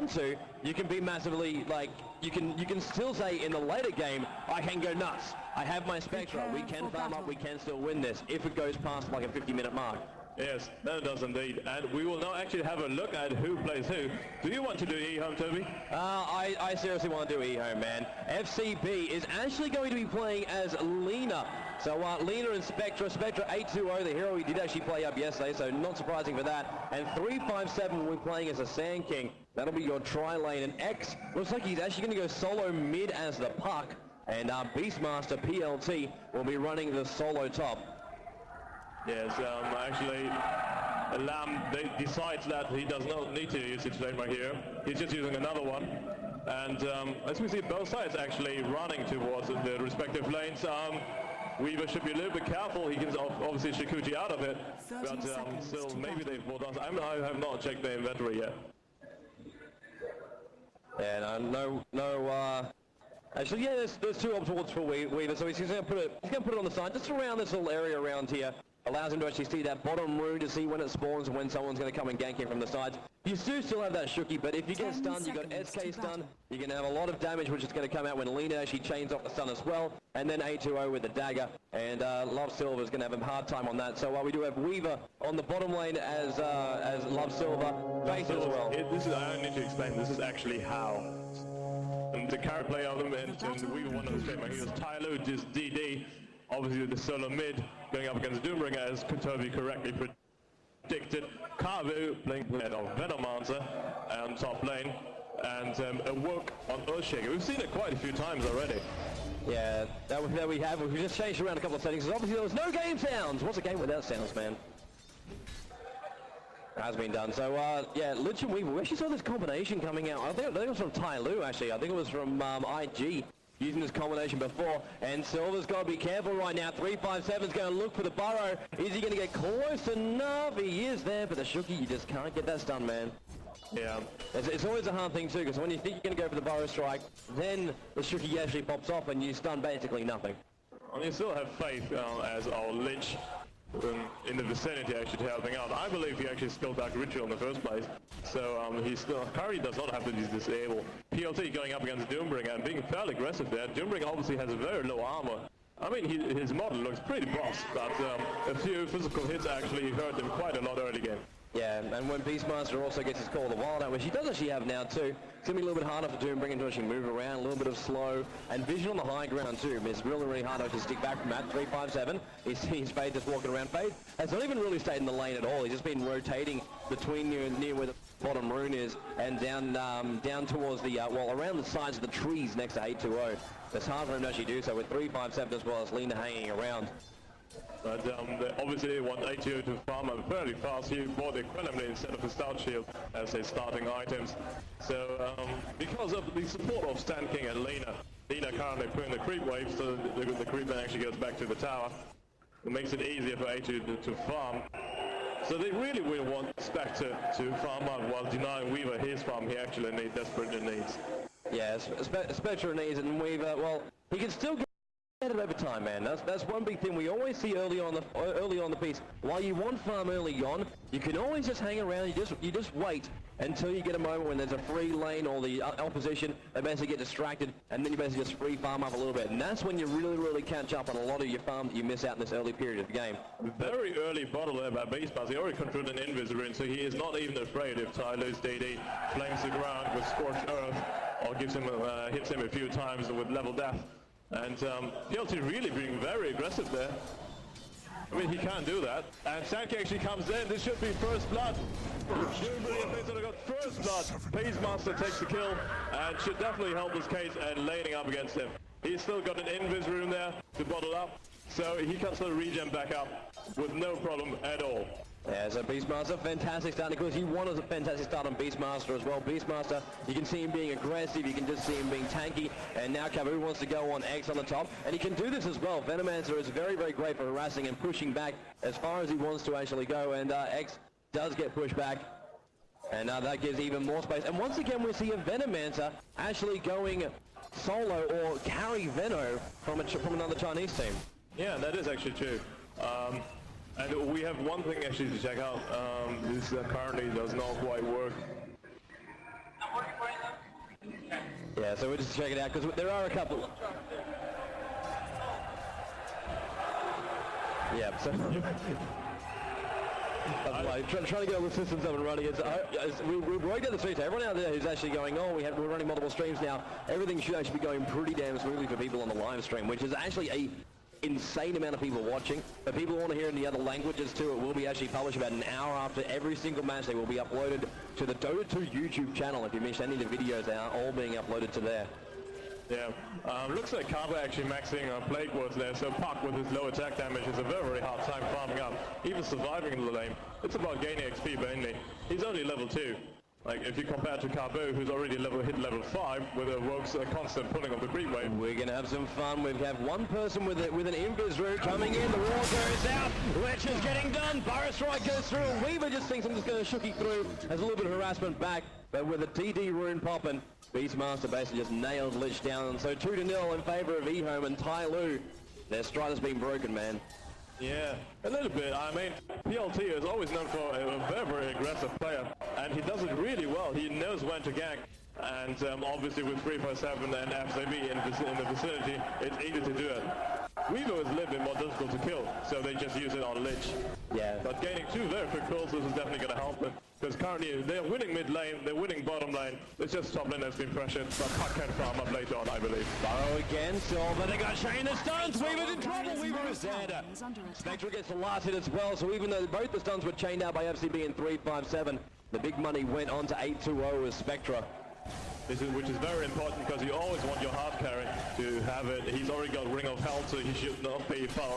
want to, you can be massively, like, you can still say in the later game, I can go nuts. I have my Spectra. We can farm up. We can still win this if it goes past like a 50-minute mark. Yes, that does indeed. And we will now actually have a look at who plays who. Do you want to do EHome, Toby? I seriously want to do EHome, man. FCB is actually going to be playing as Lena. So Lena and Spectra 820, the hero we did actually play up yesterday, so not surprising for that. And 357 will be playing as a Sand King. That'll be your tri-lane. And X looks like he's actually going to go solo mid as the Puck. And Beastmaster PLT will be running the solo top. Yes, actually, Lamb decides that he does not need to use his flame right here. He's just using another one. And as we see, both sides actually running towards the respective lanes. Weaver should be a little bit careful. He can obviously Shikuchi out of it. But still, maybe they've bought us. I have not checked their inventory yet. Yeah, no. Actually, yeah, there's two options for Weaver, so he's going to put it on the side, just around this little area around here. Allows him to actually see that bottom rune to see when it spawns and when someone's going to come and gank him from the sides. You do still have that Shuki, but if you get stunned, you've got SK stun. You're going to have a lot of damage, which is going to come out when Lena actually chains off the stun as well. And then 820 with the dagger. And Love Silver is going to have a hard time on that. So we do have Weaver on the bottom lane as Love Silver. Face as well. I don't need to explain. This is actually how. And the carry play on them, and Weaver won on the straight. He was TyLoo, just DD. Obviously the solo mid going up against Doombringer, as Toby correctly predicted. Kavu playing Venomancer on top lane, and a work on Earthshaker. We've seen it quite a few times already. Yeah, there we have. We just changed around a couple of settings. Obviously there was no game sounds. What's a game without sounds, man? Has been done. So yeah, Lich and Weaver. We actually saw this combination coming out. I think it was from TyLoo actually. I think it was from IG. Using this combination before, and Silver's got to be careful right now. 357's going to look for the burrow. Is he going to get close enough? He is there, but the Shuki, you just can't get that stun, man. Yeah. It's always a hard thing too, because when you think you're going to go for the burrow strike, then the Shuki actually pops off and you stun basically nothing. And you still have faith as our Lich in the vicinity actually helping out. I believe he actually skilled back Ritual in the first place, so he still currently does not have to disable. PLT going up against Doombringer and being fairly aggressive there. Doombringer obviously has very low armor. I mean, his model looks pretty boss, but a few physical hits actually hurt him quite a lot early game. Yeah, and when Beastmaster also gets his Call of the Wild out, which he does actually have now too, it's going to be a little bit harder for Doombringer to actually move around, a little bit of slow, and vision on the high ground too. It's really, really hard to actually stick back from that. 357, he's Fade just walking around. Fade has not even really stayed in the lane at all. He's just been rotating between near where the bottom rune is and down towards the, well, around the sides of the trees next to 820. It's hard for him to actually do so with 357 as well as Lena hanging around. But obviously they want 820 to farm up fairly fast. He bought the Equanimity instead of the Stout Shield as his starting items. So because of the support of Sand King and Lena currently putting the creep wave, so the creep man actually goes back to the tower. It makes it easier for 820 to farm. So they really will want Spectre to farm up while denying Weaver his farm he actually desperately needs. Yeah, Spectre needs it, and Weaver, well, he can still get it over time, man. That's one big thing we always see early on the piece. While you want farm early on, you can always just hang around. You just wait until you get a moment when there's a free lane or the opposition. They basically get distracted, and then you basically just free farm up a little bit, and that's when you really catch up on a lot of your farm that you miss out in this early period of the game. Very early bottle there by Beastmaster. He already controlled an Invis rune, so he is not even afraid if TyLoo's DD flames the ground with Scorched Earth or gives him hits him a few times with level death. And PLT really being very aggressive there. I mean, he can't do that. And Sand King actually comes in. This should be first blood. Doombringer got first blood. Beastmaster takes the kill and should definitely help his case and laning up against him. He's still got an Invis rune there to bottle up, so he can still regen back up with no problem at all. Yeah, so Beastmaster, fantastic start. Of course, you want a fantastic start on Beastmaster as well. Beastmaster, you can see him being aggressive, you can just see him being tanky, and now Kavu wants to go on X on the top, and he can do this as well. Venomancer is very great for harassing and pushing back as far as he wants to actually go, and X does get pushed back, and that gives even more space. And once again, we see a Venomancer actually going solo or carry Veno from another Chinese team. Yeah, that is actually true. And we have one thing actually to check out. This currently does not quite work. Yeah, so we'll just check it out, because there are a couple. Yeah, so trying to get all the systems up and running. We've worked out the streets. Everyone out there who's actually going, oh, we're running multiple streams now. Everything should actually be going pretty damn smoothly for people on the live stream, which is actually a insane amount of people watching. But people want to hear in the other languages too. It will be actually published about an hour after every single match. They will be uploaded to the Dota 2 YouTube channel. If you missed any of the videos, they are all being uploaded to there. Yeah, looks like Kaba actually maxing Plague Wards there, so Puck with his low attack damage has a very, very hard time farming up, even surviving in the lane. It's about gaining XP mainly. He's only level 2. Like, if you compare to Carbo, who's already hit level 5 with a Rogue's constant pulling of the creep wave. We're going to have some fun. We have one person with an invis route coming in. The wall goes out. Lich is getting done. Burrow Strike goes through. Weaver just thinks I'm just going to shooky through. Has a little bit of harassment back, but with a TD rune popping, Beastmaster basically just nailed Lich down. So 2-0 in favor of EHome and TyLoo. Their stride has been broken, man. Yeah, a little bit. I mean, PLT is always known for a very, very aggressive player, and he does it really well. He knows when to gank, and obviously with 357 and FCB in the vicinity, it's easy to do it. Weaver is a little bit more difficult to kill, so they just use it on Lich. Yeah. But gaining 2 very quick kills, this is definitely going to help them. Because currently they're winning mid lane, they're winning bottom lane. It's just top lane that's been pressured, but Puck can farm up later on, I believe. Burrow again, Silver, they got Shane the stuns. Weaver's in trouble, Weaver is dead. Spectra gets the last hit as well, so even though both the stuns were chained out by FCB in 357, the big money went on to 8-2-0 with Spectra. Which is very important because you always want your hard carry to have it. He's already got Ring of Health, so he should not be far